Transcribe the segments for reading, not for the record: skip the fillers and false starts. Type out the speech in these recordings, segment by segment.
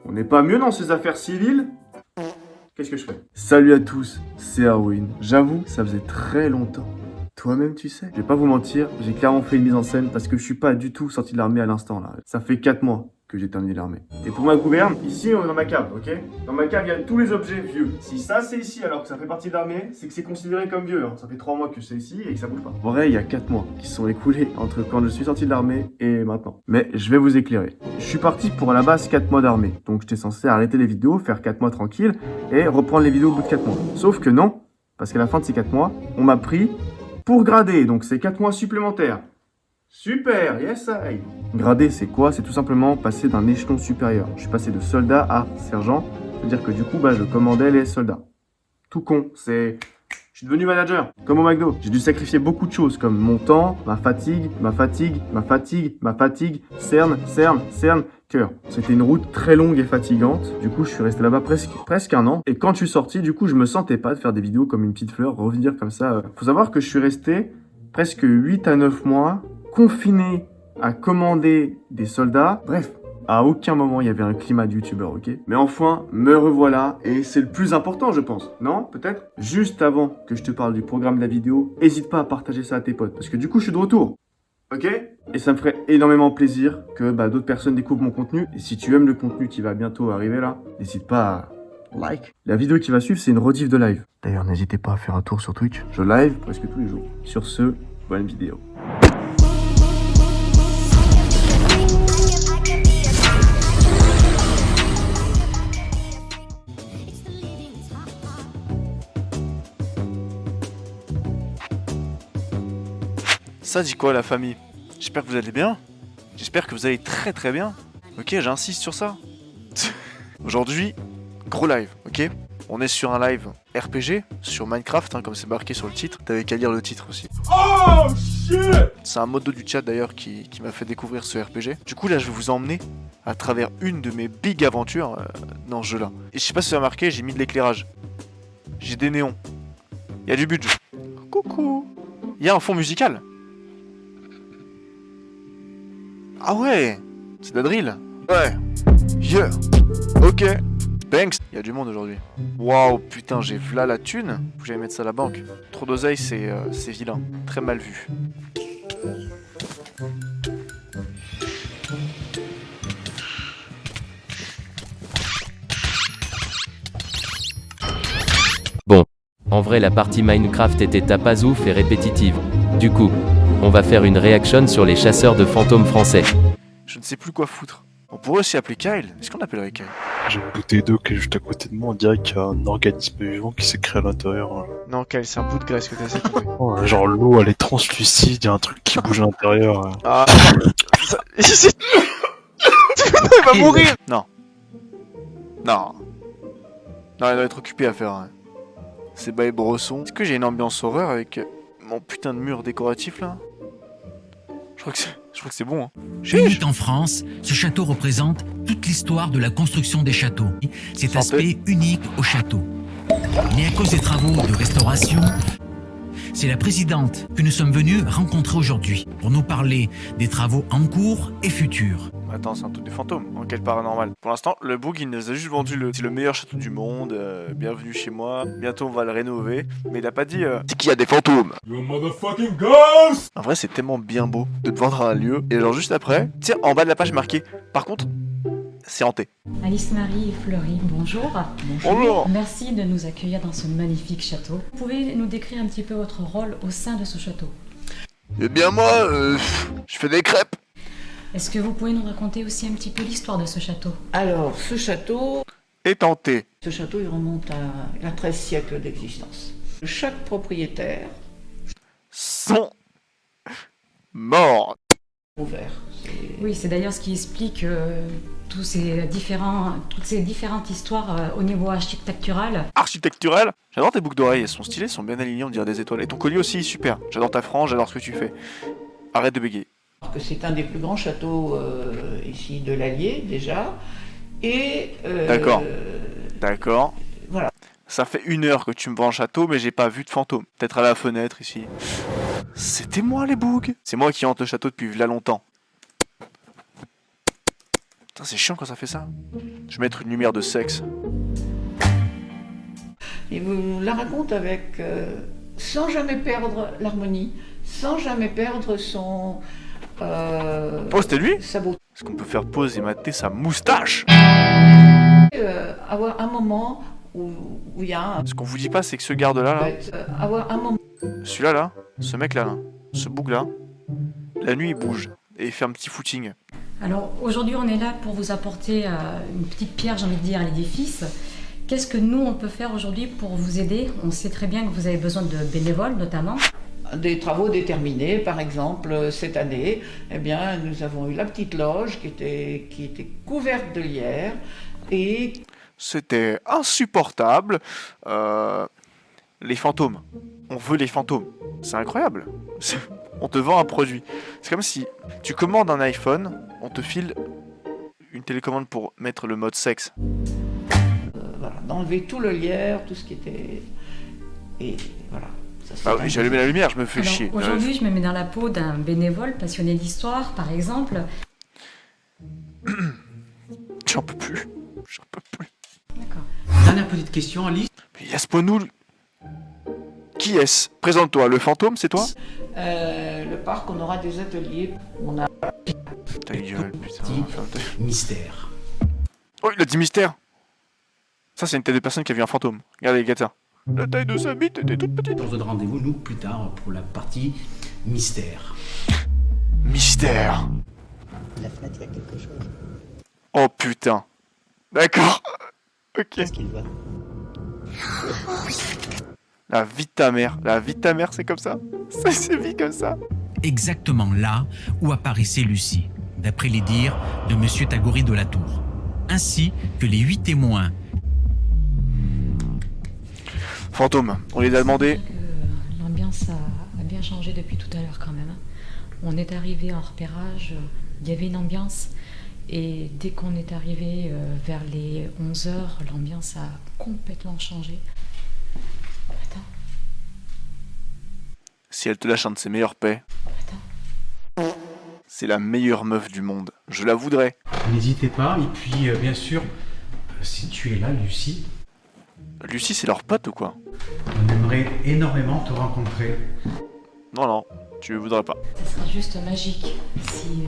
On n'est pas mieux dans ces affaires civiles? Qu'est-ce que je fais? Salut à tous, c'est Arwin. J'avoue, ça faisait très longtemps. Toi-même, tu sais. Je vais pas vous mentir, j'ai clairement fait une mise en scène parce que je suis pas du tout sorti de l'armée à l'instant là. Ça fait 4 mois que j'ai terminé l'armée. Et pour ma gouverne, ici on est dans ma cave, ok? Dans ma cave, il y a tous les objets vieux. Si ça c'est ici alors que ça fait partie de l'armée, c'est que c'est considéré comme vieux. Hein. Ça fait 3 mois que c'est ici et que ça bouge pas. En vrai, il y a 4 mois qui se sont écoulés entre quand je suis sorti de l'armée et maintenant. Mais je vais vous éclairer. Je suis parti pour à la base 4 mois d'armée. Donc j'étais censé arrêter les vidéos, faire 4 mois tranquille et reprendre les vidéos au bout de 4 mois. Sauf que non, parce qu'à la fin de ces 4 mois, on m'a pris pour grader, donc c'est 4 mois supplémentaires. Super, yes I. Grader, c'est quoi? C'est tout simplement passer d'un échelon supérieur. Je suis passé de soldat à sergent. C'est-à-dire que du coup, je commandais les soldats. Tout con, c'est... Je suis devenu manager, comme au McDo. J'ai dû sacrifier beaucoup de choses, comme mon temps, ma fatigue, cerne, cœur. C'était une route très longue et fatigante. Du coup, je suis resté là-bas presque un an. Et quand je suis sorti, du coup, je me sentais pas de faire des vidéos comme une petite fleur, revenir comme ça. Faut savoir que je suis resté presque 8 à 9 mois confiné à commander des soldats. Bref, à aucun moment il y avait un climat de youtubeur, ok? Mais enfin, me revoilà, et c'est le plus important, je pense. Non? Peut-être? Juste avant que je te parle du programme de la vidéo, n'hésite pas à partager ça à tes potes, parce que du coup, je suis de retour. Ok? Et ça me ferait énormément plaisir que d'autres personnes découvrent mon contenu. Et si tu aimes le contenu qui va bientôt arriver là, n'hésite pas à like. La vidéo qui va suivre, c'est une rediff de live. D'ailleurs, n'hésitez pas à faire un tour sur Twitch. Je live presque tous les jours. Sur ce, bonne vidéo. Ça dit quoi la famille? J'espère que vous allez bien. J'espère que vous allez très très bien. Ok, j'insiste sur ça. Aujourd'hui, gros live, ok? On est sur un live RPG, sur Minecraft, comme c'est marqué sur le titre. T'avais qu'à lire le titre aussi. Oh shit! C'est un modo du chat d'ailleurs qui m'a fait découvrir ce RPG. Du coup là, je vais vous emmener à travers une de mes big aventures dans ce jeu-là. Et je sais pas si ça a marqué, j'ai mis de l'éclairage. J'ai des néons. Il y a du budget. Coucou! Il y a un fond musical. Ah ouais, c'est de la drill. Ouais. Yeah. Ok. Thanks. Il y a du monde aujourd'hui. Waouh, putain, j'ai v'là la thune. Faut que j'aille mettre ça à la banque. Trop d'oseille, c'est vilain. Très mal vu. Bon, en vrai la partie Minecraft était tapazouf et répétitive. Du coup, on va faire une réaction sur les chasseurs de fantômes français. Je ne sais plus quoi foutre. On pourrait aussi appeler Kyle. Est-ce qu'on l'appellerait Kyle? J'ai une bouteille d'eau qui est juste à côté de moi, on dirait qu'il y a un organisme vivant qui s'est créé à l'intérieur. Non, Kyle, c'est un bout de graisse que t'as essayé de trouver. Oh, genre l'eau elle est translucide, il y a un truc qui bouge à l'intérieur. Ah, ça... Il va mourir. Non. Non. Non, il doit être occupé à faire. C'est bail Bresson. Est-ce que j'ai une ambiance horreur avec mon putain de mur décoratif là? Je crois que c'est bon. Hein. Unique en France, ce château représente toute l'histoire de la construction des châteaux. Cet aspect unique au château. Mais à cause des travaux de restauration, c'est la présidente que nous sommes venus rencontrer aujourd'hui pour nous parler des travaux en cours et futurs. Attends, c'est un truc de fantôme, enquête paranormale. Pour l'instant, le Boog il nous a juste vendu c'est le meilleur château du monde, bienvenue chez moi, bientôt on va le rénover, mais il a pas dit c'est qu'il y a des fantômes. You motherfucking ghost. En vrai, c'est tellement bien beau de te vendre un lieu, et genre juste après, tiens, en bas de la page marqué, par contre, c'est hanté. Alice Marie Fleury, bonjour. Bonjour. Merci de nous accueillir dans ce magnifique château. Vous pouvez nous décrire un petit peu votre rôle au sein de ce château? Eh bien moi, je fais des crêpes. Est-ce que vous pouvez nous raconter aussi un petit peu l'histoire de ce château? Alors, ce château, Et tenté. il remonte à 13 siècles d'existence. Chaque propriétaire Sont morts. ouvert. Oui, c'est d'ailleurs ce qui explique toutes ces différentes histoires au niveau architectural. Architecturel. J'adore tes boucles d'oreilles, elles sont stylées, elles sont bien alignées, on dirait des étoiles. Et ton collier aussi, super. J'adore ta frange, j'adore ce que tu fais. Arrête de bégayer. Que c'est un des plus grands châteaux ici de l'Allier, déjà. Et... D'accord. Voilà. Ça fait 1 heure que tu me vends le château, mais j'ai pas vu de fantôme. Peut-être à la fenêtre, ici. C'était moi, les bougs. C'est moi qui hante le château depuis là longtemps. Putain, Ça, c'est chiant quand ça fait ça. Je vais mettre une lumière de sexe. Il vous la raconte avec, sans jamais perdre l'harmonie, sans jamais perdre son... Oh, c'était lui? sa beauté. Est-ce qu'on peut faire pause et mater sa moustache? Avoir un moment où il y a un... Ce qu'on vous dit pas, c'est que ce garde-là, là, avoir un moment... celui-là, là, ce mec-là, là, ce bouc-là, la nuit, il bouge. Et il fait un petit footing. Alors aujourd'hui, on est là pour vous apporter une petite pierre, j'ai envie de dire, à l'édifice. Qu'est-ce que nous, on peut faire aujourd'hui pour vous aider? On sait très bien que vous avez besoin de bénévoles, notamment. Des travaux déterminés, par exemple, cette année, eh bien, nous avons eu la petite loge qui était couverte de lierre et... C'était insupportable. Les fantômes. On veut les fantômes. C'est incroyable. On te vend un produit. C'est comme si tu commandes un iPhone, on te file une télécommande pour mettre le mode sexe. Voilà, d'enlever tout le lierre, tout ce qui était... Et voilà. Ça, c'est Ah oui, j'ai allumé la lumière, je me fais Alors, chier. aujourd'hui, je me mets dans la peau d'un bénévole passionné d'histoire, par exemple. J'en peux plus. J'en peux plus. D'accord. Dernière petite question, Alice. Mais Yasponoul. Qui est-ce? Présente-toi, le fantôme, c'est toi? le parc, on aura des ateliers. On a... Ta gueule, putain. Petit mystère. Oh, il a dit mystère. Ça, c'est une tête de personne qui a vu un fantôme. Regardez, regarde ça. La taille de sa bite était toute petite. On se donne rendez-vous, nous, plus tard, pour la partie mystère. Mystère. La fenêtre, il y a quelque chose. Oh putain. D'accord. Ok. Qu'est-ce qu'il voit? La vie de ta mère. La vie de ta mère, c'est comme ça. Ça se vit comme ça. Exactement là où apparaissait Lucie, d'après les dires de Monsieur Tagouri de la Tour, ainsi que les 8 témoins. Fantôme, on les a demandé. L'ambiance a bien changé depuis tout à l'heure quand même. On est arrivé en repérage, il y avait une ambiance. Et dès qu'on est arrivé vers les 11h, l'ambiance a complètement changé. Attends. Si elle te lâche un de ses meilleurs paix, c'est la meilleure meuf du monde. Je la voudrais. N'hésitez pas, et puis, bien sûr, si tu es là, Lucie, Lucie, c'est leur pote ou quoi? on aimerait énormément te rencontrer. Non, non, tu voudrais pas. Ça sera juste magique si...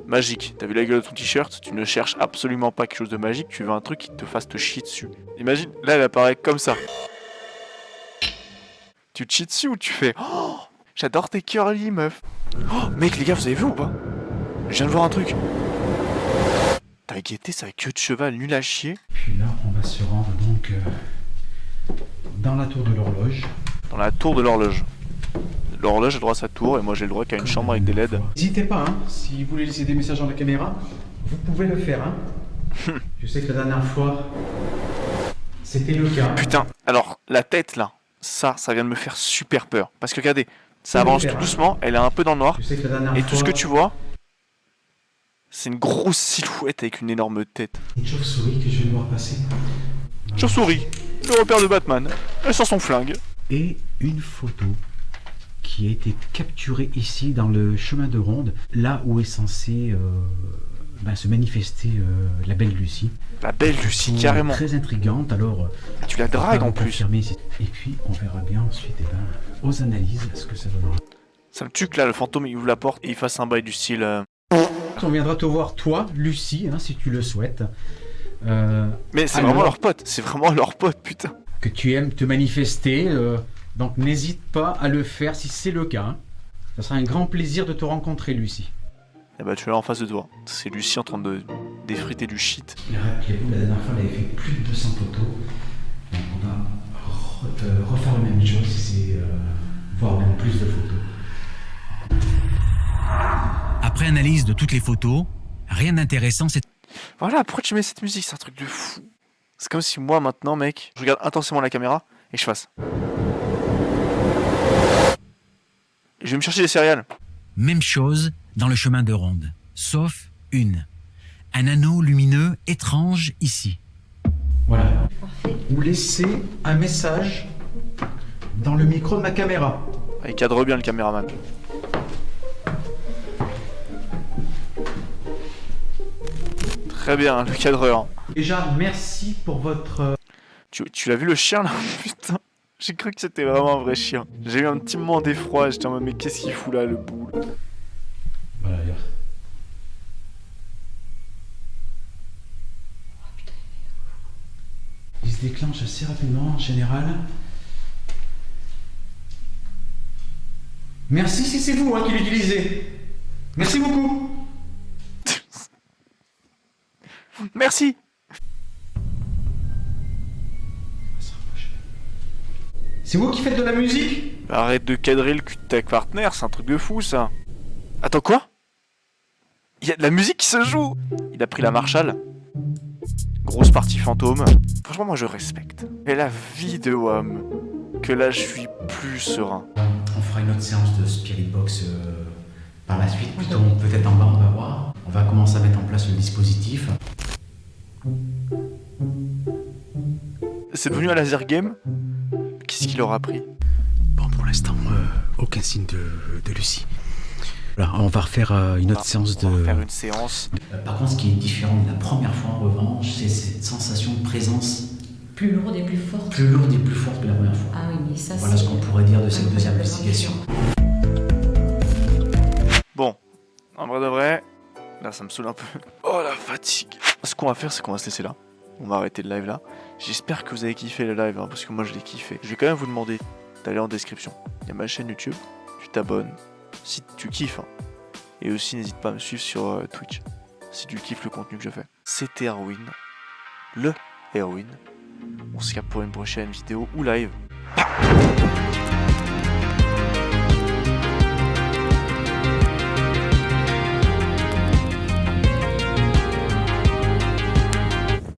Magique. T'as vu la gueule de ton t-shirt? Tu ne cherches absolument pas quelque chose de magique, tu veux un truc qui te fasse te chier dessus. Imagine, là elle apparaît comme ça. Tu te chies dessus ou tu fais oh, j'adore tes curly meuf. Oh, mec, les gars, vous avez vu ou pas? Je viens de voir un truc. T'as guetté sa queue de cheval nul à chier. Puis là, on va se rendre donc dans la tour de l'horloge. Dans la tour de l'horloge. L'horloge a droit à sa tour et moi j'ai le droit qu'à une chambre avec des LED. N'hésitez pas, hein, si vous voulez laisser des messages dans la caméra, vous pouvez le faire. Hein. Je sais que la dernière fois, c'était le cas. Putain, alors la tête là, ça vient de me faire super peur. Parce que regardez, ça avance tout doucement, elle est un peu dans le noir. Je sais que la dernière Et fois, tout ce que tu vois, c'est une grosse silhouette avec une énorme tête. une chauve-souris que je vais voir passer. Chauve-souris, le repère de Batman, elle sort son flingue. Et une photo qui a été capturée ici dans le chemin de ronde, là où est censé se manifester la belle Lucie. La belle Lucie, carrément. Très intrigante, alors... Tu la dragues en plus. Et puis on verra bien ensuite aux analyses ce que ça donnera. Ça me tue que là, le fantôme il ouvre la porte et il fasse un bail du style... On viendra te voir, toi, Lucie, hein, si tu le souhaites. Mais c'est alors, vraiment leur pote, c'est vraiment leur pote, putain. Que tu aimes te manifester, donc n'hésite pas à le faire si c'est le cas. Hein. Ça sera un grand plaisir de te rencontrer, Lucie. Et bah tu es là en face de toi. C'est Lucie en train de défriter du shit. Rappelez-vous, la dernière fois, elle avait fait plus de 200 photos. Donc on va refaire la même chose, c'est voir même plus de photos. Après analyse de toutes les photos, rien d'intéressant, c'est... Voilà, pourquoi tu mets cette musique? C'est un truc de fou. C'est comme si moi maintenant, mec, je regarde intensément la caméra et je fasse. Je vais me chercher des céréales. Même chose dans le chemin de ronde, sauf une. Un anneau lumineux étrange ici. Voilà. Ou laissez un message dans le micro de ma caméra. Il cadre bien le caméraman. Très bien, le cadreur. Déjà, merci pour votre... Tu l'as vu le chien là? Putain, j'ai cru que c'était vraiment un vrai chien. J'ai eu un petit moment d'effroi, j'étais en mode mais qu'est-ce qu'il fout là le boule? Voilà, regarde. Il se déclenche assez rapidement en général. Merci si c'est vous qui l'utilisez. Merci beaucoup. Merci. C'est vous qui faites de la musique? Arrête de cadrer le cul de ta partenaire, c'est un truc de fou ça. Attends quoi? Il y a de la musique qui se joue. Il a pris la Marshall. Grosse partie fantôme. Franchement moi je respecte. Et la vie de WAM, que là je suis plus serein. On fera une autre séance de Spirit Box par la suite, plutôt peut-être en bas, on va voir. On va commencer à mettre en place le dispositif. C'est devenu un laser game. Qu'est-ce qu'il aura pris? Bon, pour l'instant, aucun signe de Lucie. Voilà, on va refaire une autre séance de... On va faire une séance. Par contre, ce qui est différent de la première fois, en revanche, c'est cette sensation de présence Plus lourde et plus forte. plus lourde et plus forte que la première fois. Ah oui, mais ça Voilà c'est... ce qu'on pourrait dire de cette deuxième incroyablement investigation. Bon, en vrai de vrai, là ça me saoule un peu. Oh la fatigue. Ce qu'on va faire, c'est qu'on va se laisser là. On va arrêter le live là. J'espère que vous avez kiffé le live, parce que moi je l'ai kiffé. Je vais quand même vous demander d'aller en description. Il y a ma chaîne YouTube, tu t'abonnes si tu kiffes. Et aussi n'hésite pas à me suivre sur Twitch, si tu kiffes le contenu que je fais. C'était Erwin, le Erwin. On se capte pour une prochaine vidéo ou live.